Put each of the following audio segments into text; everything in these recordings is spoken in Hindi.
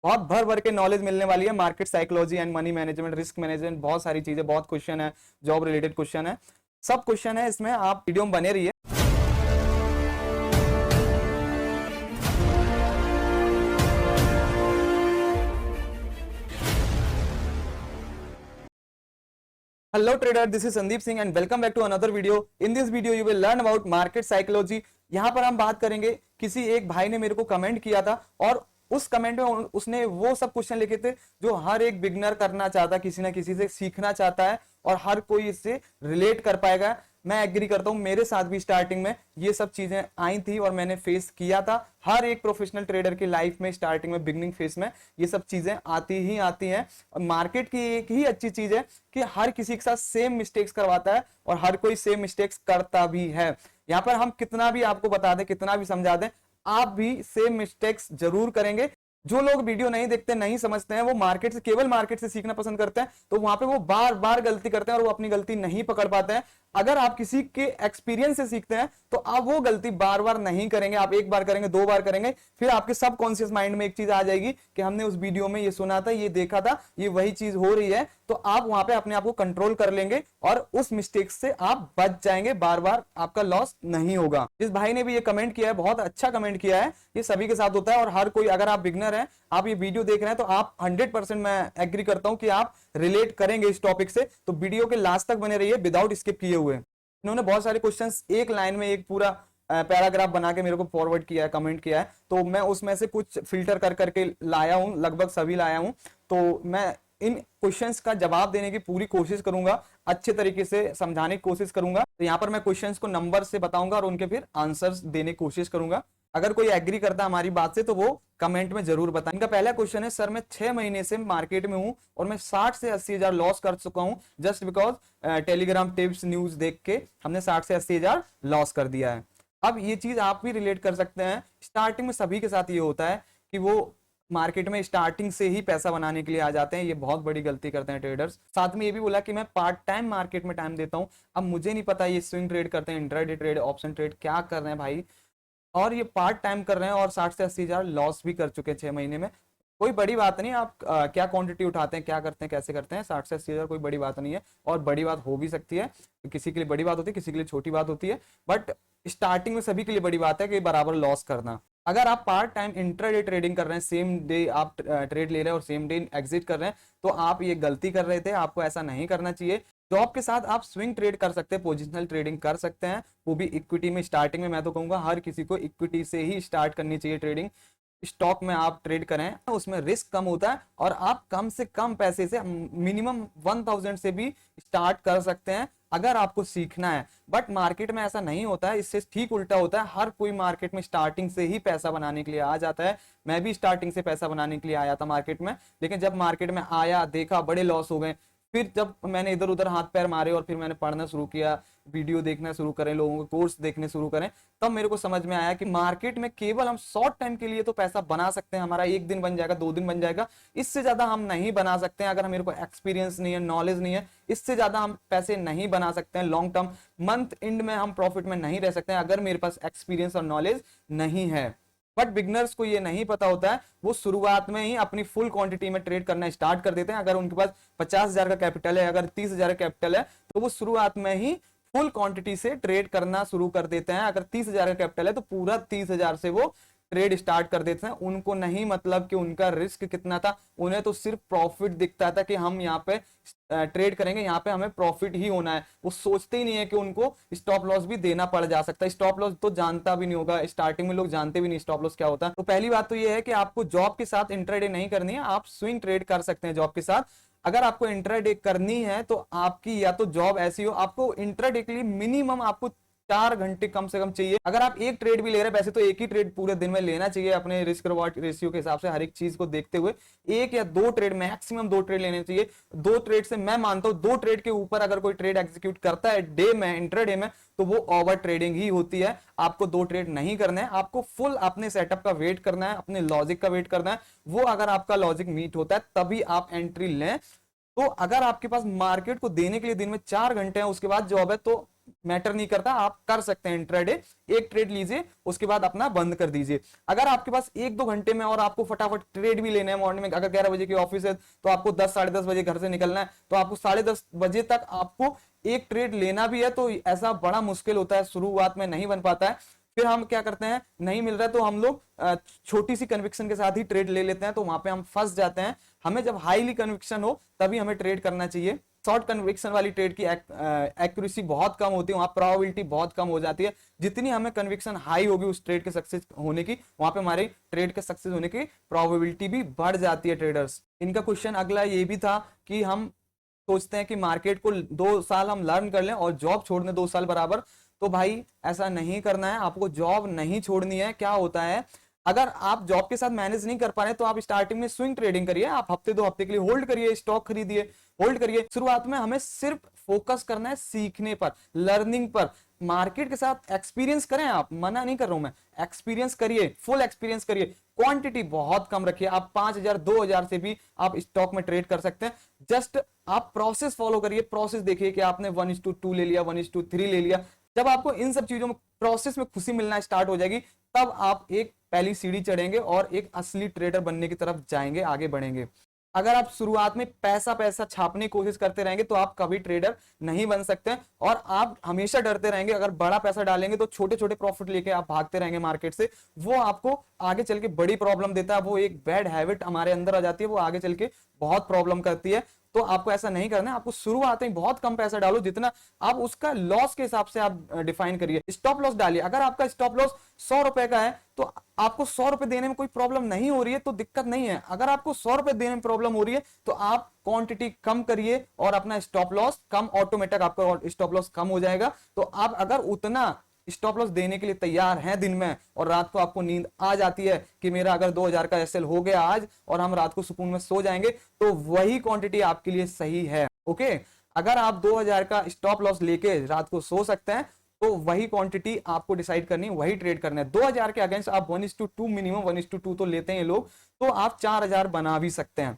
बहुत भर भर के नॉलेज मिलने वाली है। Market psychology and money management, risk management, बहुत सारी चीजें, बहुत क्वेश्चन है, जॉब रिलेटेड क्वेश्चन है, सब क्वेश्चन है इसमें। आप वीडियो में बने रहिए। Hello trader, this is Sandeep Singh and welcome back to another video. In this video you will learn about market psychology. यहाँ पर हम बात करेंगे, किसी एक भाई ने मेरे को कमेंट किया था और उस कमेंट में उसने वो सब क्वेश्चन लिखे थे जो हर एक बिगनर करना चाहता, किसी ना किसी से सीखना चाहता है और हर कोई इससे रिलेट कर पाएगा। मैं एग्री करता हूं, मेरे साथ भी स्टार्टिंग में ये सब चीजें आई थी और मैंने फेस किया था। हर एक प्रोफेशनल ट्रेडर की लाइफ में स्टार्टिंग में, बिगनिंग फेस में ये सब चीजें आती ही आती हैं। मार्केट की एक ही अच्छी चीज है कि हर किसी के साथ सेम मिस्टेक्स करवाता है और हर कोई सेम मिस्टेक्स करता भी है। यहाँ पर हम कितना भी आपको बता दें, कितना भी समझा दें, आप भी सेम मिस्टेक्स जरूर करेंगे। जो लोग वीडियो नहीं देखते, नहीं समझते हैं, वो मार्केट से, केवल मार्केट से सीखना पसंद करते हैं, तो वहां पे वो बार बार गलती करते हैं और वो अपनी गलती नहीं पकड़ पाते हैं। अगर आप किसी के एक्सपीरियंस से सीखते हैं तो आप वो गलती बार बार नहीं करेंगे। आप एक बार करेंगे, दो बार करेंगे, फिर आपके सबकॉन्शियस माइंड में एक चीज आ जाएगी कि हमने उस वीडियो में ये सुना था, ये देखा था, ये वही चीज हो रही है। तो आप वहां पे अपने आप को कंट्रोल कर लेंगे और उस मिस्टेक से आप बच जाएंगे, बार बार आपका लॉस नहीं होगा। इस भाई ने भी ये कमेंट किया है, बहुत अच्छा कमेंट किया है। ये सभी के साथ होता है और हर कोई, अगर आप बिगनर हैं, आप ये वीडियो देख रहे हैं, तो आप 100% मैं एग्री करता हूं कि आप रिलेट करेंगे इस टॉपिक से। तो वीडियो के लास्ट तक बने रहिए विदाउट स्किप किए हुए। इन्होंने बहुत सारे क्वेश्चंस एक लाइन में, एक पूरा पैराग्राफ बना के मेरे को फॉरवर्ड किया है, कमेंट किया है, तो मैं उसमें से कुछ फिल्टर कर करके लाया हूं, लगभग सभी लाया हूं। तो मैं इन क्वेश्चंस का जवाब देने की पूरी कोशिश करूंगा, अच्छे तरीके से समझाने की कोशिश करूंगा। तो यहाँ पर मैं क्वेश्चंस को नंबर से बताऊंगा और उनके फिर आंसर्स देने की कोशिश करूंगा। अगर कोई एग्री करता है हमारी बात से तो वो कमेंट में जरूर बताएं। इनका पहला क्वेश्चन है, सर मैं 6 महीने से मार्केट में हूं और मैं 60 से 80 हजार लॉस कर चुका हूं, just because Telegram tips news देख के हमने 60 से 80 हजार लॉस कर दिया है। अब ये चीज आप भी रिलेट कर सकते हैं। स्टार्टिंग में सभी के साथ ये होता है कि वो मार्केट में स्टार्टिंग से ही पैसा बनाने के लिए आ जाते हैं। ये बहुत बड़ी गलती करते हैं ट्रेडर्स। साथ में ये भी बोला कि मैं पार्ट टाइम मार्केट में टाइम देता हूं। अब मुझे नहीं पता ये स्विंग ट्रेड करते हैं, इंट्राडे ट्रेड, ऑप्शन ट्रेड, क्या कर रहे हैं भाई, और ये पार्ट टाइम कर रहे हैं और 60 से 80 हजार लॉस भी कर चुके हैं 6 महीने में। कोई बड़ी बात नहीं, आप क्या क्वांटिटी उठाते हैं, क्या करते हैं, कैसे करते हैं, 60 से 80 हजार कोई बड़ी बात नहीं है। और बड़ी बात हो भी सकती है, किसी के लिए बड़ी बात होती है, किसी के लिए छोटी बात होती है, बट स्टार्टिंग में सभी के लिए बड़ी बात है कि बराबर लॉस करना। अगर आप पार्ट टाइम इंट्राडे ट्रेडिंग कर रहे हैं, सेम डे आप ट्रेड ले रहे हैं और सेम डे एग्जिट कर रहे हैं, तो आप ये गलती कर रहे थे, आपको ऐसा नहीं करना चाहिए। जॉब के साथ आप स्विंग ट्रेड कर सकते हैं, पोजिशनल ट्रेडिंग कर सकते हैं, वो भी इक्विटी में। स्टार्टिंग में मैं तो कहूंगा हर किसी को इक्विटी से ही स्टार्ट करनी चाहिए ट्रेडिंग। स्टॉक में आप ट्रेड करें, उसमें रिस्क कम होता है और आप कम से कम पैसे से, मिनिमम 1000 से भी स्टार्ट कर सकते हैं अगर आपको सीखना है। बट मार्केट में ऐसा नहीं होता है, इससे ठीक उल्टा होता है। हर कोई मार्केट में स्टार्टिंग से ही पैसा बनाने के लिए आ जाता है। मैं भी स्टार्टिंग से पैसा बनाने के लिए आया था मार्केट में, लेकिन जब मार्केट में आया, देखा, बड़े लॉस हो गए। फिर जब मैंने इधर उधर हाथ पैर मारे और फिर मैंने पढ़ना शुरू किया, वीडियो देखना शुरू करें, लोगों के कोर्स देखने शुरू करें, तब मेरे को समझ में आया कि मार्केट में केवल हम शॉर्ट टाइम के लिए तो पैसा बना सकते हैं। हमारा एक दिन बन जाएगा, 2 दिन बन जाएगा, इससे ज्यादा हम नहीं बना सकते हैं। अगर मेरे को एक्सपीरियंस नहीं है, नॉलेज नहीं है, इससे ज्यादा हम पैसे नहीं बना सकते हैं। लॉन्ग टर्म, मंथ एंड में हम प्रॉफिट में नहीं रह सकते हैं अगर मेरे पास एक्सपीरियंस और नॉलेज नहीं है। बट बिगनर्स को ये नहीं पता होता है, वो शुरुआत में ही अपनी फुल क्वांटिटी में ट्रेड करना स्टार्ट कर देते हैं। अगर उनके पास 50 हजार का कैपिटल है, अगर 30 हजार का कैपिटल है, तो वो शुरुआत में ही फुल क्वांटिटी से ट्रेड करना शुरू कर देते हैं। अगर 30 हजार का कैपिटल है तो पूरा 30 हजार से वो ट्रेड स्टार्ट कर देते हैं। उनको नहीं मतलब कि उनका रिस्क कितना था, उन्हें तो सिर्फ प्रॉफिट दिखता था कि हम यहाँ पे ट्रेड करेंगे, यहाँ पे हमें प्रॉफिट ही होना है। वो सोचते ही नहीं है कि उनको स्टॉप लॉस भी देना पड़ जा सकता है। स्टॉप लॉस तो जानता भी नहीं होगा, स्टार्टिंग में लोग जानते भी नहीं स्टॉप लॉस क्या होता है। तो पहली बात तो ये है कि आपको जॉब के साथ इंट्राडे नहीं करनी है, आप स्विंग ट्रेड कर सकते हैं जॉब के साथ। अगर आपको इंट्राडे करनी है तो आपकी या तो जॉब ऐसी हो, आपको इंट्राडे के लिए मिनिमम आपको 4 घंटे कम से कम चाहिए। अगर आप एक ट्रेड भी ले रहे हैं, वैसे तो एक ही ट्रेड पूरे दिन में लेना चाहिए अपने रिस्क रिवॉर्ड रेशियो के हिसाब से, हर एक चीज को देखते हुए। 1 या 2 ट्रेड, मैक्सिमम 2 ट्रेड लेने चाहिए। 2 ट्रेड से मैं मानता हूं 2 ट्रेड के ऊपर अगर कोई ट्रेड एग्जीक्यूट करता है डे में, इंट्राडे में, तो वो ओवर ट्रेडिंग ही होती है। आपको 2 ट्रेड नहीं करना है, आपको फुल अपने सेटअप का वेट करना है, अपने लॉजिक का वेट करना है। वो अगर आपका लॉजिक मीट होता है तभी आप एंट्री लें। तो अगर आपके पास मार्केट को देने के लिए दिन में 4 घंटे हैं, उसके बाद जॉब है, तो मैटर नहीं करता, आप कर सकते हैं इंट्राडे। एक ट्रेड लीजिए, उसके बाद अपना बंद कर दीजिए। अगर आपके पास 1-2 घंटे में और आपको फटाफट ट्रेड भी लेना है मॉर्निंग में, अगर 11 बजे की ऑफिस है तो आपको 10 साढ़े 10 बजे घर से निकलना है, तो आपको 10:30 बजे तक आपको एक ट्रेड लेना भी है, तो ऐसा बड़ा मुश्किल होता है, शुरुआत में नहीं बन पाता है। फिर हम क्या करते हैं, नहीं मिल रहा है तो हम लोग छोटी सी कन्विक्शन के साथ ही ट्रेड ले लेते हैं, तो वहां पे हम फंस जाते हैं। हमें जब हाईली कन्विक्शन हो तभी हमें ट्रेड करना चाहिए। शॉर्ट कन्विक्शन वाली ट्रेड की एक्यूरेसी बहुत कम होती है, वहां प्रोबेबिलिटी बहुत कम हो जाती है। जितनी हमें कन्विक्शन हाई होगी उस ट्रेड के सक्सेस होने की, वहां पे हमारे ट्रेड के सक्सेस होने की प्रोबेबिलिटी भी बढ़ जाती है ट्रेडर्स। इनका क्वेश्चन अगला ये भी था कि हम सोचते हैं कि मार्केट को 2 साल हम लर्न कर लें और जॉब छोड़ दें 2 साल बराबर। तो भाई ऐसा नहीं करना है, आपको जॉब नहीं छोड़नी है। क्या होता है, अगर आप जॉब के साथ मैनेज नहीं कर पा रहे तो आप स्टार्टिंग में स्विंग ट्रेडिंग करिए, आप हफ्ते 2 हफ्ते के लिए होल्ड करिए, स्टॉक खरीदिए, होल्ड करिए। शुरुआत में हमें सिर्फ फोकस करना है सीखने पर, लर्निंग पर। मार्केट के साथ एक्सपीरियंस करें, आप, मना नहीं कर रहा हूं मैं, एक्सपीरियंस करिए, फुल एक्सपीरियंस करिए। क्वांटिटी बहुत कम रखिए, आप 5,000 2,000 से भी आप स्टॉक में ट्रेड कर सकते हैं। जस्ट आप प्रोसेस फॉलो करिए, प्रोसेस देखिए कि आपने 1:2 ले लिया, 1:3 ले लिया। जब आपको इन सब चीजों में प्रोसेस में खुशी मिलना स्टार्ट हो जाएगी, तब आप एक पहली सीढ़ी चढ़ेंगे और एक असली ट्रेडर बनने की तरफ जाएंगे, आगे बढ़ेंगे। अगर आप शुरुआत में पैसा पैसा छापने की कोशिश करते रहेंगे तो आप कभी ट्रेडर नहीं बन सकते, और आप हमेशा डरते रहेंगे। अगर बड़ा पैसा डालेंगे तो छोटे छोटे प्रॉफिट लेके आप भागते रहेंगे मार्केट से, वो आपको आगे चल के बड़ी प्रॉब्लम देता है। वो एक बैड हैबिट हमारे अंदर आ जाती है, वो आगे चल के बहुत प्रॉब्लम करती है। तो आपको ऐसा नहीं करना है, आपको शुरुआत में बहुत कम पैसा डालो, जितना आप उसका लॉस के हिसाब से आप डिफाइन करिए। स्टॉप लॉस डालिए, अगर आपका स्टॉप लॉस 100 रुपए का है तो आपको 100 रुपए देने में कोई प्रॉब्लम नहीं हो रही है तो दिक्कत नहीं है। अगर आपको 100 रुपए देने में प्रॉब्लम हो रही है तो आप क्वांटिटी कम करिए और अपना स्टॉप लॉस कम, ऑटोमेटिक आपका स्टॉप लॉस कम हो जाएगा। तो आप अगर उतना स्टॉप लॉस देने के लिए तैयार हैं दिन में, और रात को आपको नींद आ जाती है कि मेरा अगर 2,000 का एसएल हो गया आज और हम रात को सुकून में सो जाएंगे, तो वही क्वांटिटी आपके लिए सही है। ओके, अगर आप 2,000 का स्टॉप लॉस लेके रात को सो सकते हैं तो वही क्वांटिटी आपको डिसाइड करनी, वही ट्रेड करना है। 2,000 के अगेंस्ट आप 1:2 मिनिमम 1:2 तो लेते हैं लोग, तो आप 4,000 बना भी सकते हैं।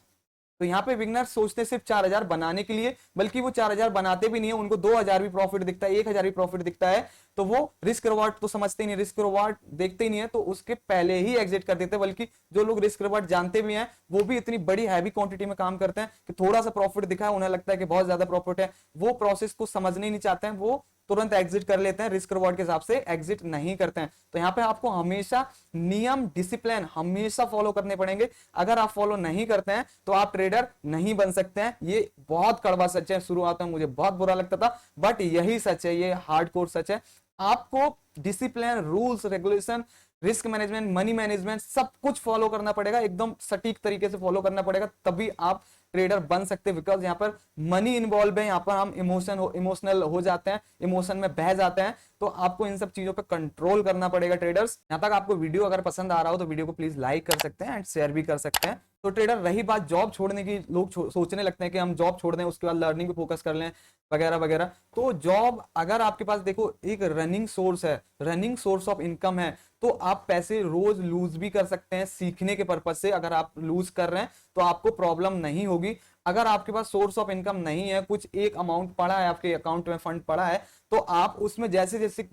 तो यहाँ पे विगनर सोचते सिर्फ 4,000 बनाने के लिए, बल्कि वो 4,000 बनाते भी नहीं है, उनको 2,000 भी प्रॉफिट दिखता है, 1,000 भी प्रॉफिट दिखता है, तो वो रिस्क रिवार्ड तो समझते ही नहीं, रिस्क रिवार्ड देखते ही नहीं है, तो उसके पहले ही एग्जिट कर देते हैं। बल्कि जो लोग रिस्क रिवार्ड जानते भी हैं वो भी इतनी बड़ी हैवी क्वांटिटी में काम करते हैं कि थोड़ा सा प्रॉफिट दिखा है उन्हें लगता है कि बहुत ज्यादा प्रॉफिट है, वो प्रोसेस को समझने नहीं चाहते हैं, वो तुरंत एग्जिट कर लेते हैं, रिस्क रिवॉर्ड के हिसाब से एग्जिट नहीं करते हैं। तो यहाँ पे आपको हमेशा नियम, डिसिप्लिन हमेशा फॉलो करने पड़ेंगे। अगर आप फॉलो नहीं करते हैं तो आप ट्रेडर नहीं बन सकते हैं। ये बहुत कड़वा सच है, शुरुआत में मुझे बहुत बुरा लगता था, बट यही सच है, ये हार्डकोर सच है। आपको discipline, rules, regulation, risk management, money management सब कुछ फॉलो करना पड़ेगा, एकदम सटीक तरीके से फॉलो करना पड़ेगा, तभी आप ट्रेडर बन सकते हैं। बिकॉज यहाँ पर मनी इन्वॉल्व है, यहाँ पर हम इमोशनल हो जाते हैं, इमोशन में बह जाते हैं, तो आपको इन सब चीजों पे कंट्रोल करना पड़ेगा ट्रेडर्स। यहाँ तक आपको वीडियो अगर पसंद आ रहा हो तो वीडियो को प्लीज लाइक कर सकते हैं एंड शेयर भी कर सकते हैं। तो ट्रेडर, रही बात जॉब छोड़ने की, लोग सोचने लगते हैं कि हम जॉब छोड़ दें उसके बाद लर्निंग पे फोकस कर लें वगैरह वगैरह। तो जॉब अगर आपके पास देखो एक रनिंग सोर्स है, रनिंग सोर्स ऑफ इनकम है, तो आप पैसे रोज लूज भी कर सकते हैं सीखने के पर्पज से। अगर आप लूज कर रहे हैं तो आपको प्रॉब्लम नहीं होगी। अगर आपके पास सोर्स ऑफ इनकम नहीं है, कुछ एक अमाउंट पड़ा है आपके अकाउंट में, फंड पड़ा है, तो आप उसमें जैसे जैसे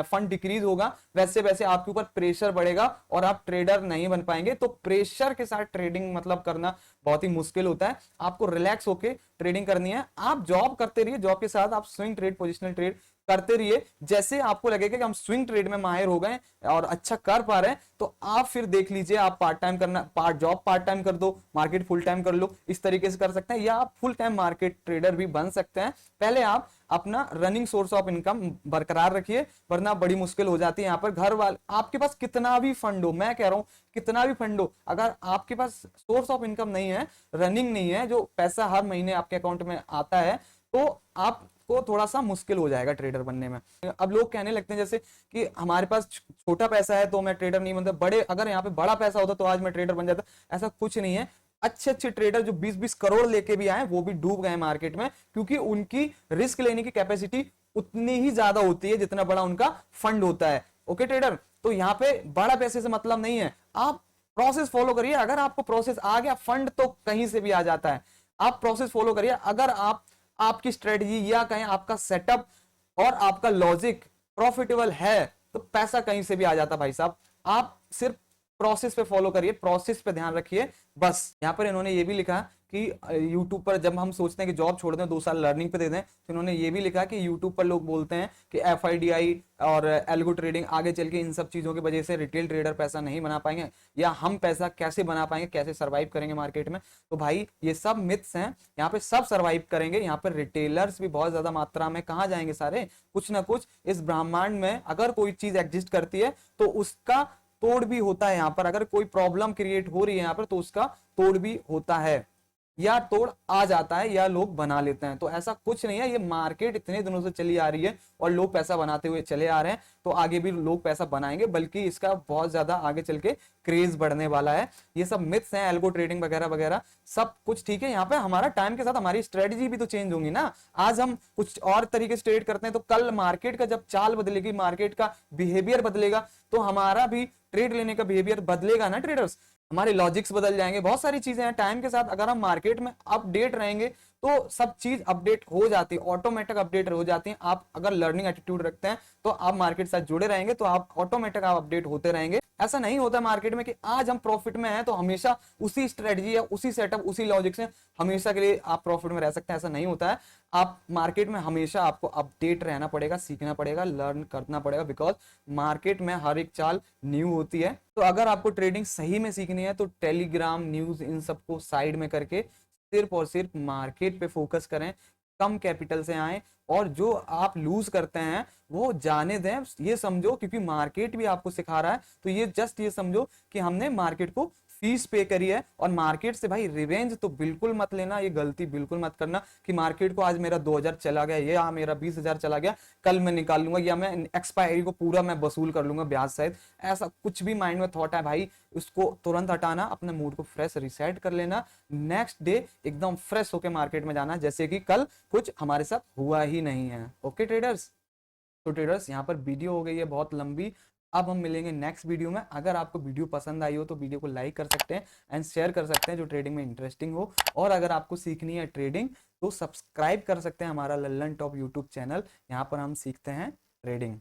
फंड डिक्रीज होगा वैसे वैसे आपके ऊपर प्रेशर बढ़ेगा और आप ट्रेडर नहीं बन पाएंगे। तो प्रेशर के साथ ट्रेडिंग मतलब करना बहुत ही मुश्किल होता है। आपको रिलैक्स होके ट्रेडिंग करनी है। आप जॉब करते रहिए, जॉब के साथ आप स्विंग ट्रेड, पोजिशनल ट्रेड करते रहिए। जैसे आपको लगेगा कि हम स्विंग ट्रेड में माहिर हो गए और अच्छा कर पा रहे हैं, तो आप फिर देख लीजिए, आप पार्ट टाइम करना, जॉब पार्ट टाइम कर दो, मार्केट फुल टाइम कर लो, इस तरीके से कर सकते हैं, या आप फुल टाइम मार्केट ट्रेडर भी बन सकते हैं। पहले आप अपना रनिंग सोर्स ऑफ इनकम बरकरार रखिए, वरना बड़ी मुश्किल हो जाती है। यहाँ पर घर वाले, आपके पास कितना भी फंड हो, मैं कह रहा हूं कितना भी फंड हो, अगर आपके पास सोर्स ऑफ इनकम नहीं है, रनिंग नहीं है, जो पैसा हर महीने आपके अकाउंट में आता है, तो आपको थोड़ा सा मुश्किल हो जाएगा ट्रेडर बनने में। अब लोग कहने लगते हैं जैसे कि हमारे पास छोटा पैसा है तो मैं ट्रेडर नहीं बनता, बड़े, अगर यहाँ पे बड़ा पैसा होता तो आज मैं ट्रेडर बन जाता। ऐसा कुछ नहीं है। अच्छे अच्छे ट्रेडर जो 20-20 करोड़ लेके भी आए वो भी डूब गए मार्केट में, क्योंकि उनकी रिस्क लेने की कैपेसिटी उतनी ही ज्यादा होती है जितना बड़ा उनका फंड होता है। ओके ट्रेडर, तो यहाँ पे बड़ा पैसे से मतलब नहीं है, आप प्रोसेस फॉलो करिए। अगर आपको प्रोसेस आ गया, फंड तो कहीं से भी आ जाता है, आप प्रोसेस फॉलो करिए। अगर आपकी स्ट्रेटजी या कहें आपका सेटअप और आपका लॉजिक प्रॉफिटेबल है तो पैसा कहीं से भी आ जाता भाई साहब। आप सिर्फ प्रोसेस पे फॉलो करिए, प्रोसेस पे ध्यान रखिए बस। यहाँ पर इन्होंने ये भी लिखा कि यूट्यूब पर जब हम सोचते हैं कि जॉब छोड़ दें 2 साल लर्निंग पे दे दें, तो इन्होंने ये भी लिखा कि यूट्यूब पर लोग बोलते हैं कि FIDI और एल्गो ट्रेडिंग आगे चल के इन सब चीजों की वजह से रिटेल ट्रेडर पैसा नहीं बना पाएंगे, या हम पैसा कैसे बना पाएंगे, कैसे सर्वाइव करेंगे मार्केट में। तो भाई ये सब मिथ्स हैं, यहाँ पे सब सर्वाइव करेंगे। यहाँ पर रिटेलर्स भी बहुत ज्यादा मात्रा में कहाँ जाएंगे, सारे कुछ ना कुछ इस ब्रह्मांड में अगर कोई चीज एग्जिस्ट करती है तो उसका तोड़ भी होता है। यहाँ पर अगर कोई प्रॉब्लम क्रिएट हो रही है यहाँ पर तो उसका तोड़ भी होता है, या तोड़ आ जाता है, या लोग बना लेते हैं। तो ऐसा कुछ नहीं है, ये मार्केट इतने दिनों से चली आ रही है और लोग पैसा बनाते हुए चले आ रहे हैं, तो आगे भी लोग पैसा बनाएंगे, बल्कि इसका बहुत ज्यादा आगे चल के क्रेज बढ़ने वाला है। ये सब मिथ्स हैं, एल्गो ट्रेडिंग वगैरह वगैरह सब कुछ ठीक है। यहाँ पे हमारा टाइम के साथ हमारी स्ट्रेटजी भी तो चेंज होंगी ना। आज हम कुछ और तरीके से ट्रेड करते हैं, तो कल मार्केट का जब चाल बदलेगी, मार्केट का बिहेवियर बदलेगा, तो हमारा भी ट्रेड लेने का बिहेवियर बदलेगा ना ट्रेडर्स। हमारे लॉजिक्स बदल जाएंगे, बहुत सारी चीजें हैं टाइम के साथ। अगर हम मार्केट में अपडेट रहेंगे तो सब चीज अपडेट हो जाती है, ऑटोमेटिक अपडेट हो जाती है। आप अगर लर्निंग एटीट्यूड रखते हैं तो आप मार्केट से जुड़े रहेंगे, तो आप ऑटोमेटिक आप अपडेट होते रहेंगे। ऐसा नहीं होता मार्केट में कि आज हम प्रॉफिट में हैं तो हमेशा उसी स्ट्रेटजी या उसी सेटअप उसी लॉजिक से हमेशा के लिए आप प्रॉफिट में रह सकते हैं, ऐसा नहीं होता है। आप मार्केट में हमेशा आपको अपडेट रहना पड़ेगा, सीखना पड़ेगा, लर्न करना पड़ेगा, बिकॉज मार्केट में हर एक चाल न्यू होती है। तो अगर आपको ट्रेडिंग सही में सीखनी है तो टेलीग्राम, न्यूज, इन सबको साइड में करके सिर्फ और सिर्फ मार्केट पे फोकस करें, कम कैपिटल से आए, और जो आप लूज करते हैं वो जाने दें। ये समझो क्योंकि मार्केट भी आपको सिखा रहा है, तो ये जस्ट ये समझो कि हमने मार्केट को फीस पे करी है। और मार्केट से भाई रिवेंज तो बिल्कुल मत लेना, ये गलती बिल्कुल मत करना कि मार्केट को आज मेरा 2000 चला गया, ये मेरा 20,000 चला गया, कल मैं निकाल लूंगा, या मैं एक्सपायरी को पूरा मैं वसूल कर लूंगा ब्याज सहित। ऐसा कुछ भी माइंड में थॉट है भाई, उसको तुरंत हटाना, अपने मूड को फ्रेश रिसेट कर लेना, नेक्स्ट डे एकदम फ्रेश होकर मार्केट में जाना जैसे कि कल कुछ हमारे साथ हुआ ही नहीं है। ओके ट्रेडर्स, तो ट्रेडर्स यहाँ पर वीडियो हो गई है बहुत लंबी। अब हम मिलेंगे नेक्स्ट वीडियो में। अगर आपको वीडियो पसंद आई हो तो वीडियो को लाइक कर सकते हैं एंड शेयर कर सकते हैं जो ट्रेडिंग में इंटरेस्टिंग हो। और अगर आपको सीखनी है ट्रेडिंग तो सब्सक्राइब कर सकते हैं हमारा लल्लन टॉप यूट्यूब चैनल, यहाँ पर हम सीखते हैं ट्रेडिंग।